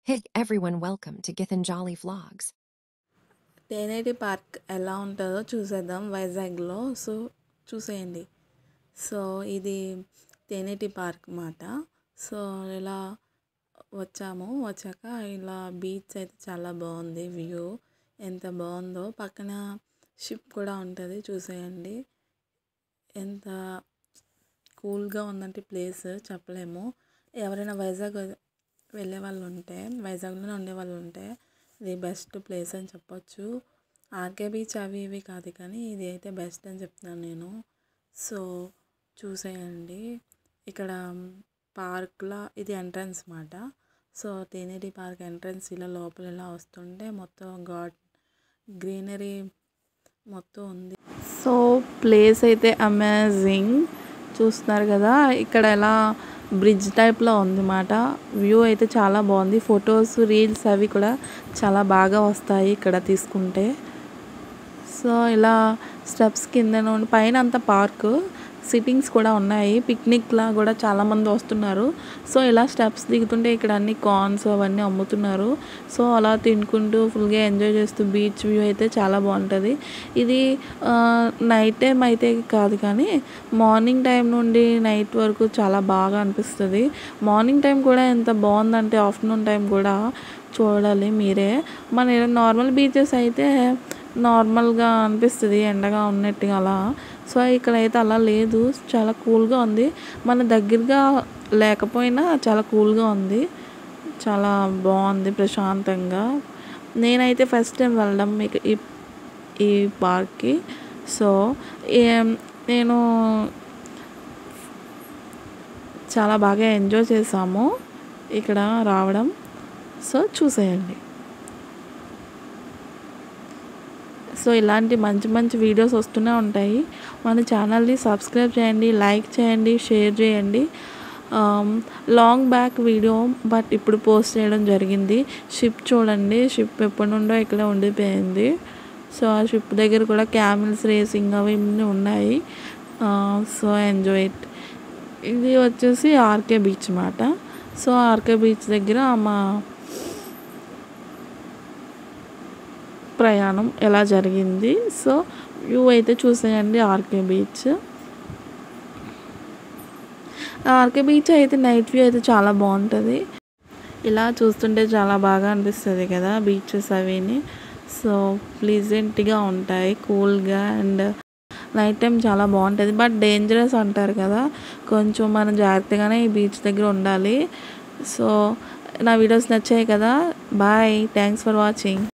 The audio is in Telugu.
Hey everyone, welcome to Githanjali Vlogs. Teneti park ఎలా ఉంటుందో చూసేద్దాం వైజాగ్లో. సో చూసేయండి. సో ఇది తేనేటి పార్క్ మాట. సో ఇలా వచ్చాక ఇలా బీచ్ అయితే చాలా బాగుంది. వ్యూ ఎంత బాగుందో, పక్కన షిప్ కూడా ఉంటుంది, చూసేయండి. ఎంత కూల్గా ఉందంటే ప్లేస్ చెప్పలేము. ఎవరైనా వైజాగ్ వెళ్ళే వాళ్ళు ఉంటే, వైజాగ్లోనే ఉండే వాళ్ళు ఉంటే ఇది బెస్ట్ ప్లేస్ అని చెప్పొచ్చు. ఆర్కే బీచ్ అవి ఇవి కాదు, కానీ ఇది అయితే బెస్ట్ అని చెప్తున్నాను నేను. సో చూసేయండి. ఇక్కడ పార్క్లో ఇది ఎంట్రన్స్ మాట. సో తేనేటి పార్క్ ఎంట్రన్స్ ఇలా లోపల ఇలా వస్తుంటే మొత్తం గ్రీనరీ మొత్తం ఉంది. సో ప్లేస్ అయితే అమేజింగ్, చూస్తున్నారు కదా. ఇక్కడ ఎలా బ్రిడ్జ్ టైప్లో ఉందన్నమాట. వ్యూ అయితే చాలా బాగుంది. ఫొటోస్, రీల్స్ అవి కూడా చాలా బాగా వస్తాయి ఇక్కడ తీసుకుంటే. సో ఇలా స్టెప్స్ కింద నుండి పైన అంతా పార్క్, సిట్టింగ్స్ కూడా ఉన్నాయి. పిక్నిక్లా కూడా చాలామంది వస్తున్నారు. సో ఇలా స్టెప్స్ దిగుతుంటే ఇక్కడ అన్ని కార్న్స్ అవన్నీ అమ్ముతున్నారు. సో అలా తినుకుంటూ ఫుల్గా ఎంజాయ్ చేస్తూ బీచ్ వ్యూ అయితే చాలా బాగుంటుంది. ఇది నైట్ టైం అయితే కాదు, కానీ మార్నింగ్ టైం నుండి నైట్ వరకు చాలా బాగా అనిపిస్తుంది. మార్నింగ్ టైం కూడా ఎంత బాగుందంటే ఆఫ్టర్నూన్ టైం కూడా చూడాలి మీరే. మన నార్మల్ బీచెస్ అయితే నార్మల్గా అనిపిస్తుంది, ఎండగా ఉన్నట్టుగా అలా. సో ఇక్కడైతే అలా లేదు, చాలా కూల్గా ఉంది. మన దగ్గరగా లేకపోయినా చాలా కూల్గా ఉంది, చాలా బాగుంది ప్రశాంతంగా. నేనైతే ఫస్ట్ టైం వెళ్ళడం మీకు ఈ పార్క్కి. సో నేను చాలా బాగా ఎంజాయ్ చేసాము ఇక్కడ రావడం. సో చూసేయండి. సో ఇలాంటి మంచి మంచి వీడియోస్ వస్తూనే ఉంటాయి. మన ఛానల్ని సబ్స్క్రైబ్ చేయండి, లైక్ చేయండి, షేర్ చేయండి. లాంగ్ బ్యాక్ వీడియో బట్ ఇప్పుడు పోస్ట్ చేయడం జరిగింది. షిప్ చూడండి, షిప్ ఎప్పటి నుండో ఇక్కడ ఉండిపోయింది. సో ఆ షిప్ దగ్గర కూడా క్యామిల్స్ రేసింగ్ అవి ఇవన్నీ ఉన్నాయి. So enjoy it. ఇది వచ్చేసి ఆర్కే బీచ్ మాట. సో ఆర్కే బీచ్ దగ్గర మా ప్రయాణం ఎలా జరిగింది. సో వ్యూ అయితే చూసేయండి. ఆర్కే బీచ్ అయితే నైట్ వ్యూ అయితే చాలా బాగుంటుంది. ఇలా చూస్తుంటే చాలా బాగా అనిపిస్తుంది కదా బీచెస్ అవిని. సో ప్లీజెంట్గా ఉంటాయి, కూల్గా, అండ్ నైట్ టైం చాలా బాగుంటుంది. బట్ డేంజరస్ అంటారు కదా, కొంచెం మనం జాగ్రత్తగానే ఈ బీచ్ దగ్గర ఉండాలి. సో నా వీడియోస్ నచ్చాయి కదా. Bye, thanks for watching.